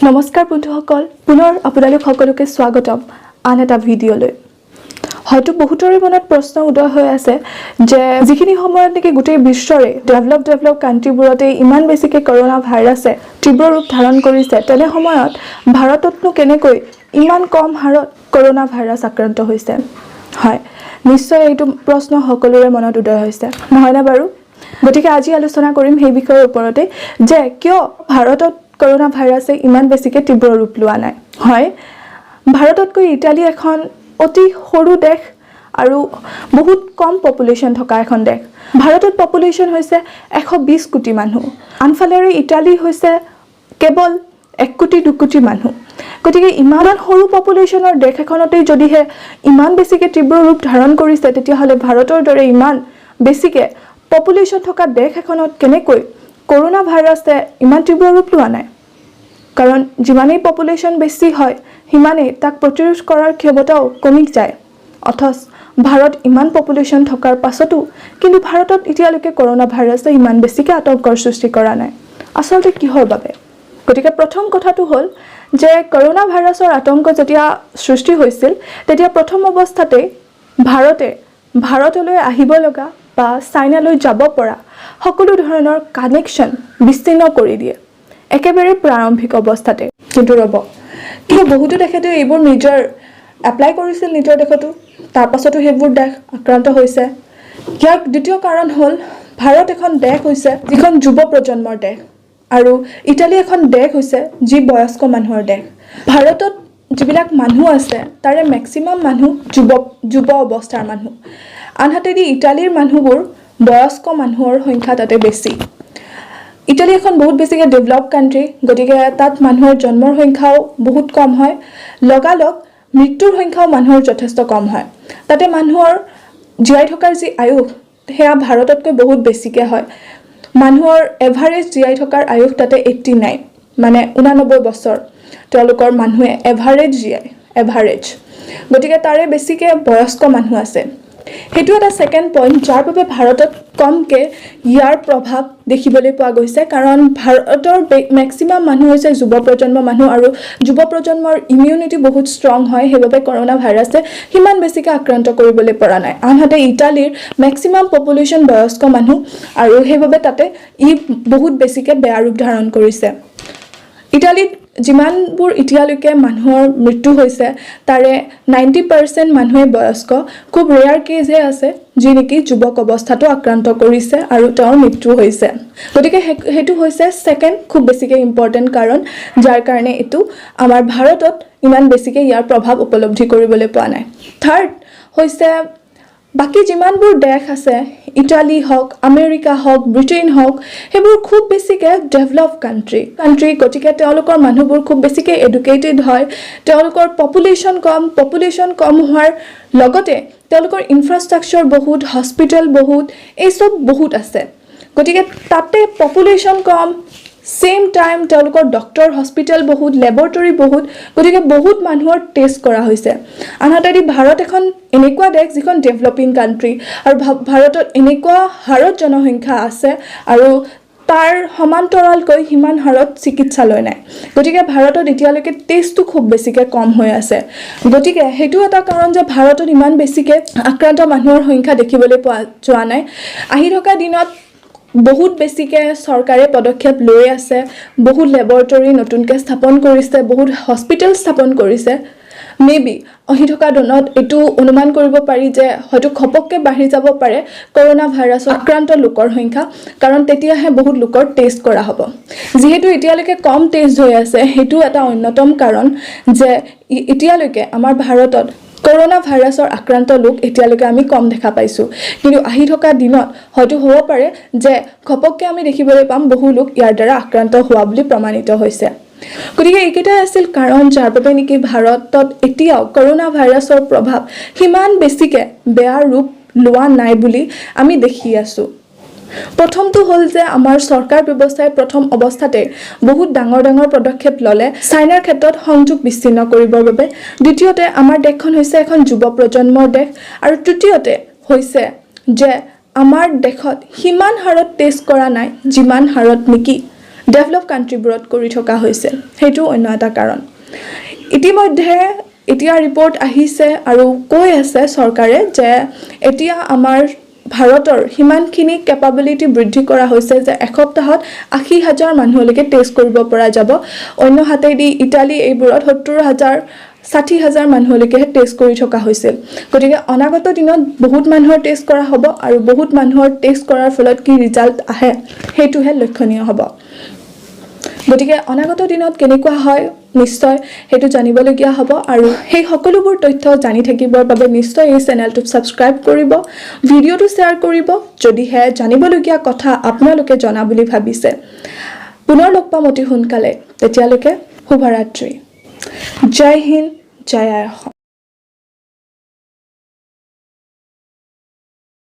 নমস্কাৰ বন্ধুসকল, পুনৰ আপোনালোক সকলোকে স্বাগতম আন এটা ভিডিঅ'লৈ। হয়তো বহুতৰে মনত প্ৰশ্ন উদয় হৈ আছে যে যিখিনি সময়ত নেকি গোটেই বিশ্বৰে ডেভেলপ কাণ্ট্ৰিবোৰতে ইমান বেছিকৈ কৰোনা ভাইৰাছে তীব্ৰ ৰূপ ধাৰণ কৰিছে, তেনে সময়ত ভাৰততনো কেনেকৈ ইমান কম হাৰত কৰোনা ভাইৰাছ আক্ৰান্ত হৈছে? হয়, নিশ্চয় এইটো প্ৰশ্ন সকলোৰে মনত উদয় হৈছে, নহয়নে বাৰু? গতিকে আজি আলোচনা কৰিম সেই বিষয়ৰ ওপৰতে যে কিয় ভাৰতত কৰোনা ভাইৰাছে ইমান বেছিকৈ তীব্ৰ ৰূপ লোৱা নাই। হয়, ভাৰততকৈ ইটালী এখন অতি সৰু দেশ আৰু বহুত কম পপুলেশ্যন থকা এখন দেশ। ভাৰতত পপুলেশ্যন হৈছে 120 কোটি মানুহ, আনফালেৰে ইটালী হৈছে কেৱল 1 কোটি 2 কোটি মানুহ। গতিকে ইমান সৰু পপুলেশ্যনৰ দেশ এখনতেই যদিহে ইমান বেছিকৈ তীব্ৰ ৰূপ ধাৰণ কৰিছে, তেতিয়াহ'লে ভাৰতৰ দৰে ইমান বেছিকৈ পপুলেশ্যন থকা দেশ এখনত কেনেকৈ কৰোনা ভাইৰাছে ইমান তীব্ৰ ৰূপ লোৱা নাই? কাৰণ যিমানেই পপুলেশ্যন বেছি হয় সিমানেই তাক প্ৰতিৰোধ কৰাৰ ক্ষমতাও কমি যায়। অথচ ভাৰত ইমান পপুলেশ্যন থকাৰ পাছতো কিন্তু ভাৰতত এতিয়ালৈকে কৰোনা ভাইৰাছে ইমান বেছিকৈ আতংকৰ সৃষ্টি কৰা নাই। আচলতে কিহৰ বাবে? গতিকে প্ৰথম কথাটো হ'ল যে কৰোনা ভাইৰাছৰ আতংক যেতিয়া সৃষ্টি হৈছিল, তেতিয়া প্ৰথম অৱস্থাতেই ভাৰতলৈ আহিব লগা বা চাইনালৈ যাব পৰা সকলো ধৰণৰ কানেকশ্যন বিচ্ছিন্ন কৰি দিয়ে একেবাৰে প্ৰাৰম্ভিক অৱস্থাতে। কিন্তু বহুতো দেশেতো এইবোৰ নিজৰ এপ্লাই কৰিছিল নিজৰ দেশতো, তাৰ পাছতো সেইবোৰ দেশ আক্ৰান্ত হৈছে। ইয়াৰ দ্বিতীয় কাৰণ হ'ল ভাৰত এখন দেশ হৈছে যিখন যুৱ প্ৰজন্মৰ দেশ আৰু ইটালী এখন দেশ হৈছে যি বয়স্ক মানুহৰ দেশ। ভাৰতত যিবিলাক মানুহ আছে তাৰে মেক্সিমাম মানুহ যুৱ অৱস্থাৰ মানুহ, আনহাতেদি ইটালীৰ মানুহবোৰ বয়স্ক মানুহৰ সংখ্যা তাতে বেছি। ইটালী এখন বহুত বেছিকৈ ডেভেলপ কাণ্ট্ৰি, গতিকে তাত মানুহৰ জন্মৰ সংখ্যাও বহুত কম হয়, লগালগ মৃত্যুৰ সংখ্যাও মানুহৰ যথেষ্ট কম হয়। তাতে মানুহৰ জীয়াই থকাৰ যি আয়ুস সেয়া ভাৰততকৈ বহুত বেছিকৈ হয়। মানুহৰ এভাৰেজ জীয়াই থকাৰ আয়ুস তাতে 89, মানে 89 বছৰ তেওঁলোকৰ মানুহে এভাৰেজ জীয়াই, গতিকে তাৰে বেছিকৈ বয়স্ক মানুহ আছে। সেইটো এটা ছেকেণ্ড পইণ্ট যাৰ বাবে ভাৰতত কমকৈ ইয়াৰ প্ৰভাৱ দেখিবলৈ পোৱা গৈছে, কাৰণ ভাৰতৰ মেক্সিমাম মানুহ হৈছে যুৱ প্ৰজন্মৰ মানুহ আৰু যুৱ প্ৰজন্মৰ ইমিউনিটি বহুত ষ্ট্ৰং হয়, সেইবাবে কৰোনা ভাইৰাছে সিমান বেছিকৈ আক্ৰান্ত কৰিবলৈ পৰা নাই। আনহাতে ইটালীৰ মেক্সিমাম পপুলেশ্যন বয়স্ক মানুহ আৰু সেইবাবে তাতে বহুত বেছিকৈ বেয়া ৰূপ ধাৰণ কৰিছে। ইটালীত যিমানবোৰ এতিয়ালৈকে মানুহৰ মৃত্যু হৈছে তাৰে 90% মানুহে বয়স্ক, খুব ৰেয়াৰ কেছহে আছে যি নেকি যুৱক অৱস্থাতো আক্ৰান্ত কৰিছে আৰু তেওঁৰ মৃত্যু হৈছে। গতিকে সেইটো হৈছে ছেকেণ্ড খুব বেছিকৈ ইম্পৰ্টেণ্ট কাৰণ যাৰ কাৰণে এইটো আমাৰ ভাৰতত ইমান বেছিকৈ ইয়াৰ প্ৰভাৱ উপলব্ধি কৰিবলৈ পোৱা নাই। থাৰ্ড হৈছে বাকী যিমানবোৰ দেশ আছে, ইটালী হওক, আমেৰিকা হওক, ব্ৰিটেইন হওক, সেইবোৰ খুব বেছিকৈ ডেভেলপ কাণ্ট্ৰি, গতিকে তেওঁলোকৰ মানুহবোৰ খুব বেছিকৈ এডুকেটেড হয়, তেওঁলোকৰ পপুলেশ্যন কম হোৱাৰ লগতে তেওঁলোকৰ ইনফ্ৰাষ্ট্ৰাকচাৰ বহুত, হস্পিটেল বহুত, এই চব বহুত আছে। গতিকে তাতে পপুলেশ্যন কম, ছেইম টাইম তেওঁলোকৰ ডক্টৰ, হস্পিটেল বহুত, লেবৰেটৰী বহুত, গতিকে বহুত মানুহৰ টেষ্ট কৰা হৈছে। আনহাতে ভাৰত এখন এনেকুৱা দেশ যিখন ডেভেলপিং কাণ্ট্ৰি আৰু ভাৰতত এনেকুৱা হাৰত জনসংখ্যা আছে আৰু তাৰ সমান্তৰালকৈ সিমান হাৰত চিকিৎসালয় নাই। গতিকে ভাৰতত এতিয়ালৈকে টেষ্টটো খুব বেছিকৈ কম হৈ আছে। গতিকে সেইটো এটা কাৰণ যে ভাৰতত ইমান বেছিকৈ আক্ৰান্ত মানুহৰ সংখ্যা দেখিবলৈ পোৱা যোৱা নাই। আহি থকা দিনত বহুত বেছিকৈ চৰকাৰে পদক্ষেপ লৈ আছে, বহুত লেবৰেটৰী নতুনকৈ স্থাপন কৰিছে, বহুত হস্পিটেল স্থাপন কৰিছে। মেবি আহি থকা দিনত এইটো অনুমান কৰিব পাৰি যে হয়তো ঘপককৈ বাঢ়ি যাব পাৰে কৰোনা ভাইৰাছৰ আক্ৰান্ত লোকৰ সংখ্যা, কাৰণ তেতিয়াহে বহুত লোকৰ টেষ্ট কৰা হ'ব। যিহেতু এতিয়ালৈকে কম টেষ্ট হৈ আছে, সেইটো এটা অন্যতম কাৰণ যে এতিয়ালৈকে আমাৰ ভাৰতত কৰোনা ভাইৰাছৰ আক্ৰান্ত লোক এতিয়ালৈকে আমি কম দেখা পাইছোঁ। কিন্তু আহি থকা দিনত হয়তো হ'ব পাৰে যে ঘপককৈ আমি দেখিবলৈ পাম বহু লোক ইয়াৰ দ্বাৰা আক্ৰান্ত হোৱা বুলি প্ৰমাণিত হৈছে। গতিকে এইকেইটাই আছিল কাৰণ যাৰ বাবে নেকি ভাৰতত এতিয়াও কৰোনা ভাইৰাছৰ প্ৰভাৱ সিমান বেছিকৈ বেয়া ৰূপ লোৱা নাই বুলি আমি দেখি আছোঁ। প্ৰথমটো হ'ল যে আমাৰ চৰকাৰ ব্যৱস্থাই প্ৰথম অৱস্থাতে বহুত ডাঙৰ পদক্ষেপ ল'লে চাইনাৰ ক্ষেত্ৰত সংযোগ বিচ্ছিন্ন কৰিবৰ বাবে। দ্বিতীয়তে আমাৰ দেশখন হৈছে এখন যুৱ প্ৰজন্মৰ দেশ আৰু তৃতীয়তে হৈছে যে আমাৰ দেশত সিমান হাৰত টেষ্ট কৰা নাই যিমান হাৰত নেকি ডেভেলপ কাণ্ট্ৰিবোৰত কৰি থকা হৈছে সেইটো অন্য এটা কাৰণ ইতিমধ্যে এতিয়া ৰিপৰ্ট আহিছে আৰু কৈ আছে চৰকাৰে যে এতিয়া আমাৰ ভাৰতৰ সিমানখিনি কেপাবিলিটি বৃদ্ধি কৰা হৈছে যে এসপ্তাহত ৮০,০০০ মানুহলৈকে টেষ্ট কৰিব পৰা যাব অন্য হাতেদি ইটালী এইবোৰত ৭০,০০০ ৬০,০০০ মানুহলৈকেহে টেষ্ট কৰি থকা হৈছিল গতিকে অনাগত দিনত বহুত মানুহৰ টেষ্ট কৰা হ'ব আৰু বহুত মানুহৰ টেষ্ট কৰাৰ ফলত কি ৰিজাল্ট আহে সেইটোহে লক্ষণীয় হ'ব গতিকে অনাগত দিনত কেনেকুৱা হয় নিশ্চয় সেইটো জানিবলগীয়া হ'ব আৰু সেই সকলোবোৰ তথ্য জানি থাকিবৰ বাবে নিশ্চয় এই চেনেলটোক ছাবস্ক্ৰাইব কৰিব ভিডিঅ'টো শ্বেয়াৰ কৰিব যদিহে জানিবলগীয়া কথা আপোনালোকে জনা বুলি ভাবিছে পুনৰ লগ পাম অতি সোনকালে তেতিয়ালৈকে শুভৰাত্ৰি জয় হিন্দ জয় অসম